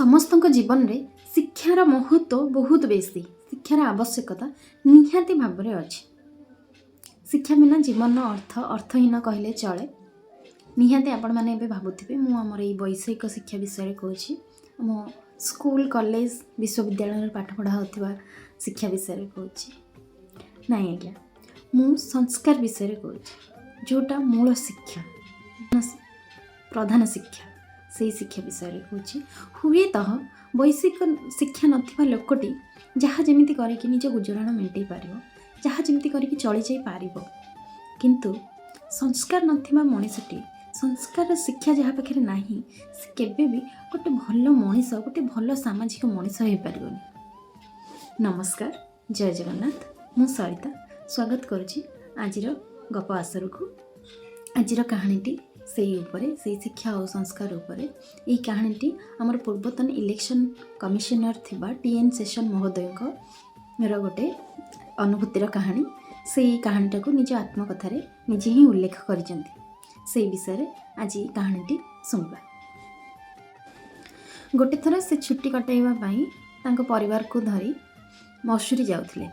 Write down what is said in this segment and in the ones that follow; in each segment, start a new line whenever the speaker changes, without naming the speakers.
समस्त जीवन में शिक्षार महत्व बहुत बेसी शिक्षार आवश्यकता निहाती भाव में अच्छी। शिक्षा बिना जीवन अर्थहीन कहले चले। निहाती आपण मैंने भावुवे मुझे वैषयिक शिक्षा विषय कहूँ मो स्कूल कॉलेज विश्वविद्यालय पाठ पढ़ा होता शिक्षा विषय कहूँ नाई आज्ञा मु संस्कार विषय कहूँ जोटा मूल शिक्षा प्रधान शिक्षा से शिक्षा विषय कहूँ। हुए तो वैषयिक शिक्षा नथिबा लोकटी जहाँ जमिति करिकि निज गुजराण मेंटेई पारिबो जहाँ जमिति करिकि चली जाई पारिबो किंतु संस्कार नथिबा मनीषटी संस्कार शिक्षा जहाँ पाखे नाही से केबे भी गोटे भल मनीष गोटे भल सामाजिक मनीष हो पारिबोनी। नमस्कार, जय जगन्नाथ। मु सरिता स्वागत करुछि आजिर गप आसर को। आजिर कहानीटी से शिक्षा और संस्कार उपरे। यही कहानीटी आमर पूर्वतन इलेक्शन कमिशनर थिबा टीएन सेशन महोदय गोटे अनुभूतिर कहानी। से कहानीटा को निज आत्मकथार निजे ही उल्लेख करिसेंती। से विषय आज कहानीटी सुनबा। गोटे थर से छुट्टी कटाइबा पई तांको परिवार को धरी मसूरी जाउथिले।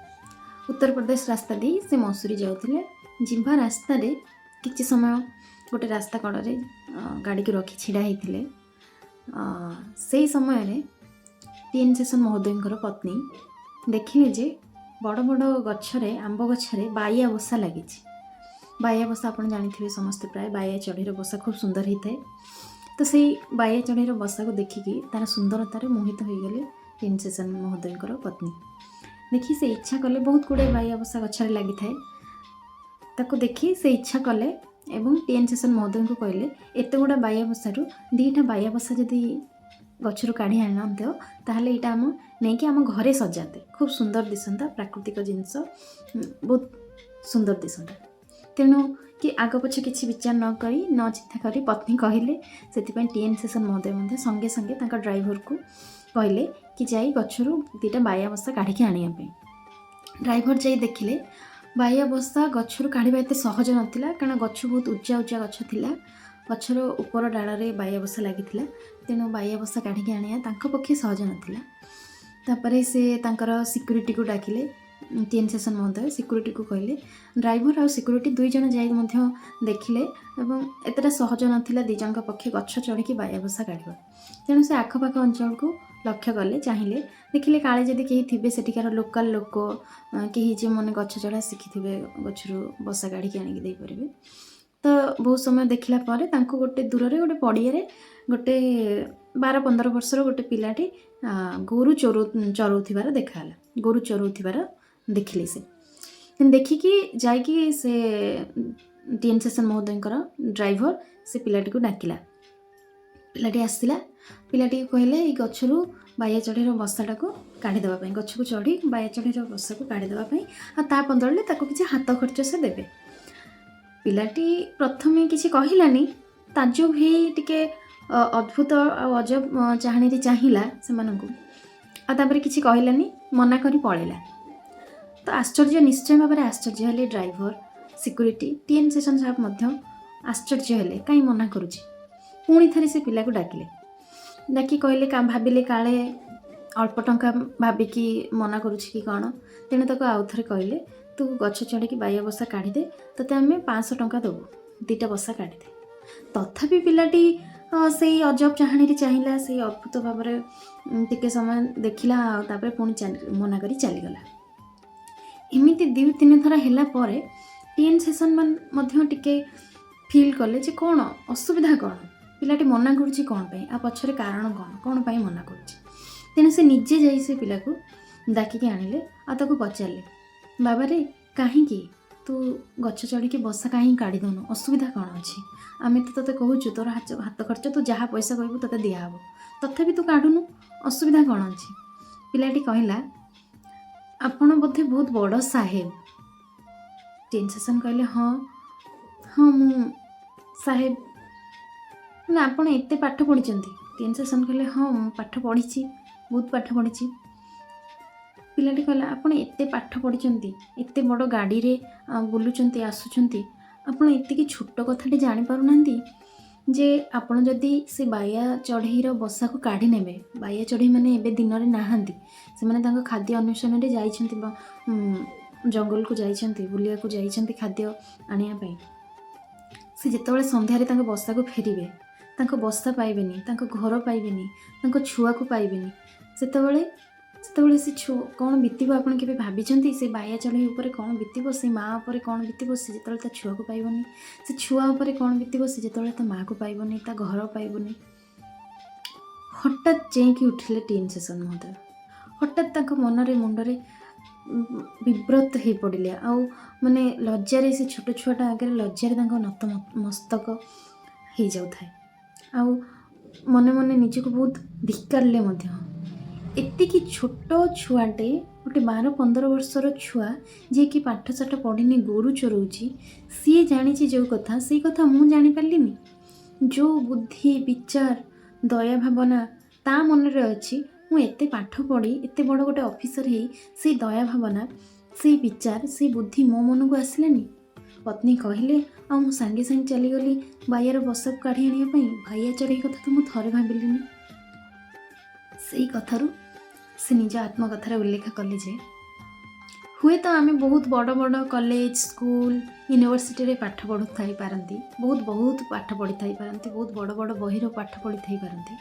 उत्तर प्रदेश रास्ता दे से मसूरी जाउथिले। जिम्बा रास्ता रे किछि समय गोटे रास्ता कड़े गाड़ी को रखी छिड़ा होते से समय रे टीएन सेशन महोदय पत्नी देखिले जे बड़ बड़ गछरे आंब गछरे बाया बसा लगी। बाया बसा आप जानी समस्ते प्राय बाया चढ़ीर बसा खूब सुंदर होता है। तो से बाया चढ़ीर बसा को देखिकी तार सुंदरतार मोहित हो गले टीएन सेशन महोदय पत्नी। देखी से इच्छा कले बहुत गुड़े बाया बसा गछरे लगी थाए ताको देखी से इच्छा कले एवं टीएन सेशन महोदय को कहले एत गुड़ा बाया बसारू दीटा बाया बसा जदि गचरू काढ़ी आनते ताहले यहाँ आम नहीं आम घरे सजाते खूब सुंदर दिसंता प्राकृतिक जिनस बहुत सुंदर दिसंता। तेणु कि आग पछ किसी विचार न करी न चिंता करी पत्नी कहले से टीएन सेशन महोदय संगे संगे ड्राइवर को कहले कि जाई गचरू दीटा बाया बसा काढ़ी आने। ड्राइवर जाई देखिले बाया बसा गचरू काढ़ा एत सहज नाला कारण गछ बहुत उच्चा उच्चा गछ थिला। गछर ऊपर डाल रे बाया बसा लगी तेणु बाया बसा काढ़ी आने पक्षे सहज नाला। तापर से तांकर सिक्यूरीटी को डाकिले टीएन सेशन महोदय सिक्यूरीटी को कहले ड्राइवर और सिक्यूरीटी दुई जन जाई देखिले एवं एतटा सहज नाला दी जन पक्षे गछ चढ़ी बाया बसा काढ़ा। तेणु से आखपाख अंचल को लक्ष्य कले चाहिए देखिले काले जदि कहीं थे सेठिकार लोकल लोक कहीं जे मैंने गछ चढ़ा शिखि गचरू बसा काढ़ी आनिक देपारे। तो बहुत समय देखला पर तांको गोटे दूर से गोटे पड़िया गोटे 12-15 वर्षर गोटे पिलाटी गोरु चरौथिबार देखाला। गोरु चरौथिबार देखिले से देखिकी जाइकी से टीएन सेशन महोदय ड्राइवर से पिलाटी को डाकिला। पिलाटी आसला पिलाटी कहले ये गचरू बाया चढ़ीर बसाटा को काढ़ीदेवाई गछ को चढ़ी बाया चढ़ीर बसा को काढ़ीदेवाई आ बदल किसी हाथ खर्च से देवे। पिलाटी प्रथमे किसी कहलानी ताजुब ही टिके अद्भुत अजब चाहणी चाहिला से किसी कहलानी मना करी पड़ेला। तो आश्चर्य निश्चय भाव में आश्चर्य हेले ड्राइवर सिक्यूरीटी टीएन सेशन साहब आश्चर्य हेले कहीं मना करुची। पुणी थरे से पिला को डाकिले डाकी कहले भाविले काले अल्प टंका भाविकी मना करुची कि कौन। तेणु ताको आउ थे कहले तू गछ चढ़ी बाया बसा काढ़ी दे तोते आम 500 टंका देबू दीटा बसा काढ़ी दे। तथापि पिलाटी से अजब चाहणी चाहिला से अद्भुत भाव टिके समय देखला तापर पुणी मना करी चलीगला। एमती 2-3 थर है टीएन सेशन टिके फिल कले जे कौन असुविधा कौन पिलाटी मना करुच्ची कौन पाई आ पछरे कारण कौन पाई मना करुच्ची। तेणु से निजे जाई से पिला को डाकिकी आनिले आ ताको पचारे बाबा रे कहीं तू गछ चढ़ी बसा कहीं काढ़ी दौनु असुविधा कौन अच्छी आम तो तोते कहूँ तोर हाथ खर्च तू जहाँ पैसा कहबू तोते दिहब तथापि तू काढ़ुनु असुविधा कौन अच्छी। पिलाटी कहला आपण बोधे बहुत बड़ साहेब। टीएन सेशन कहले हाँ हाँ मु साहेब ना आपण एते पाठ पढ़ी। टीएन सेशन कहले हाँ मु पाठ पढ़ी बहुत पाठ पढ़ी। पिलाटी कहला आपण एते पाठ पढ़ी एते बड़ गाड़ी रे बुलुचंती आसुचंती आपण एतिकी छोट कथाटी जानी पारुनांती ଯେ ଆପଣ ଯଦି ସେ ବାୟା ଚଢ଼େଇର ବସାକୁ କାଢ଼ି ନେବେ, ବାୟା ଚଢ଼େଇମାନେ ଏବେ ଦିନରେ ନାହାନ୍ତି, ସେମାନେ ତାଙ୍କ ଖାଦ୍ୟ ଅନ୍ୱେଷଣରେ ଯାଇଛନ୍ତି ବା ଜଙ୍ଗଲକୁ ଯାଇଛନ୍ତି, ବୁଲିବାକୁ ଯାଇଛନ୍ତି ଖାଦ୍ୟ ଆଣିବା ପାଇଁ। ସେ ଯେତେବେଳେ ସନ୍ଧ୍ୟାରେ ତାଙ୍କ ବସାକୁ ଫେରିବେ, ତାଙ୍କ ବସା ପାଇବେନି, ତାଙ୍କ ଘର ପାଇବେନି, ତାଙ୍କ ଛୁଆକୁ ପାଇବେନି। ସେତେବେଳେ ସେ କ'ଣ ବିତିବ ଆପଣ କେବେ ଭାବିଛନ୍ତି? ସେ ବାୟା ଚଢ଼େଇ ଉପରେ କ'ଣ ବିତିବ, ସେ ମାଆ ଉପରେ କ'ଣ ବିତିବ ସେ ଯେତେବେଳେ ତା ଛୁଆକୁ ପାଇବନି, ସେ ଛୁଆ ଉପରେ କ'ଣ ବିତିବ ସେ ଯେତେବେଳେ ତା ମାଆକୁ ପାଇବନି, ତା ଘର ପାଇବନି। ହଠାତ୍ ଚେଇଁକି ଉଠିଲେ ଟିଏନ୍ ଶେଷନ୍ ମହୋଦୟ। ହଠାତ୍ ତାଙ୍କ ମନରେ ମୁଣ୍ଡରେ ବିବ୍ରତ ହେଇ ପଡ଼ିଲେ, ଆଉ ମାନେ ଲଜ୍ଜାରେ, ସେ ଛୋଟ ଛୁଆଟା ଆଗରେ ଲଜ୍ଜାରେ ତାଙ୍କ ମସ୍ତକ ହେଇଯାଉଥାଏ, ଆଉ ମନେ ମନେ ନିଜକୁ ବହୁତ ଧିକ୍କାରିଲେ ମଧ୍ୟ। ଏତିକି ଛୋଟ ଛୁଆଟେ, ଗୋଟେ 12-15 ବର୍ଷର ଛୁଆ, ଯିଏକି ପାଠଶାଠ ପଢ଼ିନି, ଗୋରୁ ଚରଉଛି, ସିଏ ଜାଣିଛି ଯେଉଁ କଥା, ସେଇ କଥା ମୁଁ ଜାଣିପାରିଲିନି। ଯେଉଁ ବୁଦ୍ଧି, ବିଚାର, ଦୟା ଭାବନା ତା ମନରେ ଅଛି, ମୁଁ ଏତେ ପାଠ ପଢ଼ି ଏତେ ବଡ଼ ଗୋଟେ ଅଫିସର ହେଇ ସେଇ ଦୟା ଭାବନା, ସେଇ ବିଚାର, ସେଇ ବୁଦ୍ଧି ମୋ ମନକୁ ଆସିଲାନି। ପତ୍ନୀ କହିଲେ, ଆଉ ମୁଁ ସାଙ୍ଗେ ସାଙ୍ଗେ ଚାଲିଗଲି ବାୟାର ବସାକୁ କାଢ଼ି ଆଣିବା ପାଇଁ। ବାୟା ଚଢ଼େଇ କଥା ତ ମୁଁ ଥରେ ଭାବିଲିନି। ସେଇ କଥାରୁ ସେ ନିଜ ଆତ୍ମକଥାରେ ଉଲ୍ଲେଖ କଲେ ଯେ ହୁଏତ ଆମେ ବହୁତ ବଡ଼ ବଡ଼ କଲେଜ, ସ୍କୁଲ, ୟୁନିଭର୍ସିଟିରେ ପାଠ ପଢ଼ୁଥାଇପାରନ୍ତି, ବହୁତ ପାଠ ପଢ଼ିଥାଇପାରନ୍ତି, ବହୁତ ବଡ଼ ବଡ଼ ବହିର ପାଠ ପଢ଼ିଥାଇପାରନ୍ତି,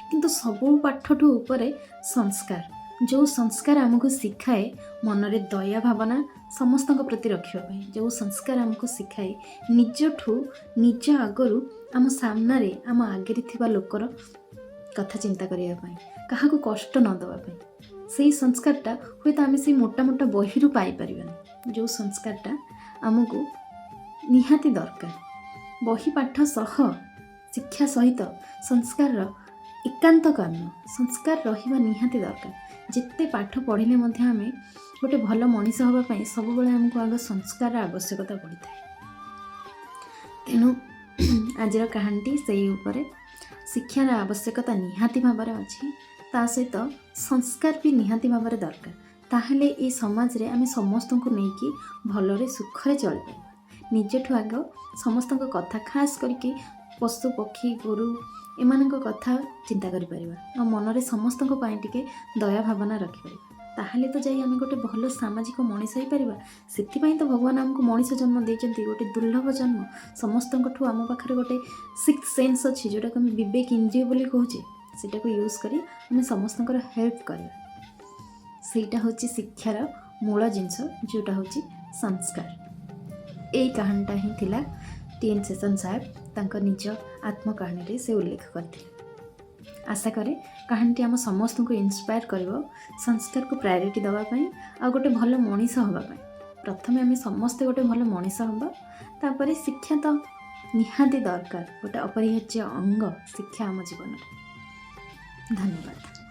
କିନ୍ତୁ ସବୁ ପାଠଠୁ ଉପରେ ସଂସ୍କାର, ଯେଉଁ ସଂସ୍କାର ଆମକୁ ଶିଖାଏ ମନରେ ଦୟା ଭାବନା ସମସ୍ତଙ୍କ ପ୍ରତି ରଖିବା ପାଇଁ, ଯେଉଁ ସଂସ୍କାର ଆମକୁ ଶିଖାଏ ନିଜଠୁ, ନିଜ ଆଗରୁ ଆମ ସାମ୍ନାରେ, ଆମ ଆଗରେ ଥିବା ଲୋକର କଥା ଚିନ୍ତା କରିବା ପାଇଁ, କାହାକୁ କଷ୍ଟ ନ ଦେବା ପାଇଁ, ସେଇ ସଂସ୍କାରଟା ହୁଏତ ଆମେ ସେଇ ମୋଟା ମୋଟା ବହିରୁ ପାଇପାରିବାନି। ଯେଉଁ ସଂସ୍କାରଟା ଆମକୁ ନିହାତି ଦରକାର, ବହି ପାଠ ସହ, ଶିକ୍ଷା ସହିତ ସଂସ୍କାରର ଏକାନ୍ତ କାମ୍ୟ, ସଂସ୍କାର ରହିବା ନିହାତି ଦରକାର। ଯେତେ ପାଠ ପଢ଼ିଲେ ମଧ୍ୟ ଆମେ ଗୋଟେ ଭଲ ମଣିଷ ହେବା ପାଇଁ ସବୁବେଳେ ଆମକୁ ଆଗ ସଂସ୍କାରର ଆବଶ୍ୟକତା ପଡ଼ିଥାଏ। ତେଣୁ ଆଜିର କାହାଣୀଟି ସେଇ ଉପରେ, ଶିକ୍ଷାର ଆବଶ୍ୟକତା ନିହାତି ଭାବରେ ଅଛି, ତା ସହିତ ସଂସ୍କାର ବି ନିହାତି ଭାବରେ ଦରକାର। ତାହେଲେ ଏ ସମାଜରେ ଆମେ ସମସ୍ତଙ୍କୁ ନେଇକି ଭଲରେ ସୁଖରେ ଚଳିପାରିବା। ନିଜଠୁ ଆଗ ସମସ୍ତଙ୍କ କଥା, ଖାସ୍ କରିକି ପଶୁ ପକ୍ଷୀ, ଗୋରୁ, ଏମାନଙ୍କ କଥା ଚିନ୍ତା କରିପାରିବା, ଆଉ ମନରେ ସମସ୍ତଙ୍କ ପାଇଁ ଟିକେ ଦୟା ଭାବନା ରଖିପାରିବା। ତାହେଲେ ତ ଯାଇ ଆମେ ଗୋଟେ ଭଲ ସାମାଜିକ ମଣିଷ ହେଇପାରିବା। ସେଥିପାଇଁ ତ ଭଗବାନ ଆମକୁ ମଣିଷ ଜନ୍ମ ଦେଇଛନ୍ତି, ଗୋଟେ ଦୁର୍ଲଭ ଜନ୍ମ। ସମସ୍ତଙ୍କଠୁ ଆମ ପାଖରେ ଗୋଟେ ସିକ୍ସ ସେନ୍ସ ଅଛି, ଯେଉଁଟାକୁ ଆମେ ବିବେକ ଇନ୍ଦ୍ରିୟ ବୋଲି କହୁଛେ। ସେଇଟାକୁ ୟୁଜ୍ କରି ଆମେ ସମସ୍ତଙ୍କର ହେଲ୍ପ କରିବା। ସେଇଟା ହେଉଛି ଶିକ୍ଷାର ମୂଳ ଜିନିଷ, ଯେଉଁଟା ହେଉଛି ସଂସ୍କାର। ଏଇ କାହାଣୀଟା ହିଁ ଥିଲା ଟିଏନ୍ ଶେଷନ୍ ସାହେବ ତାଙ୍କ ନିଜ ଆତ୍ମକାହାଣୀରେ ସେ ଉଲ୍ଲେଖ କରିଥିଲେ। ଆଶା କରେ କାହାଣୀଟି ଆମ ସମସ୍ତଙ୍କୁ ଇନ୍ସପାୟାର କରିବ ସଂସ୍କାରକୁ ପ୍ରାୟୋରିଟି ଦେବା ପାଇଁ, ଆଉ ଗୋଟେ ଭଲ ମଣିଷ ହେବା ପାଇଁ। ପ୍ରଥମେ ଆମେ ସମସ୍ତେ ଗୋଟେ ଭଲ ମଣିଷ ହେବା, ତାପରେ ଶିକ୍ଷା ତ ନିହାତି ଦରକାର, ଗୋଟେ ଅପରିହାର୍ଯ୍ୟ ଅଙ୍ଗ ଶିକ୍ଷା ଆମ ଜୀବନରେ। ଧନ୍ୟବାଦ।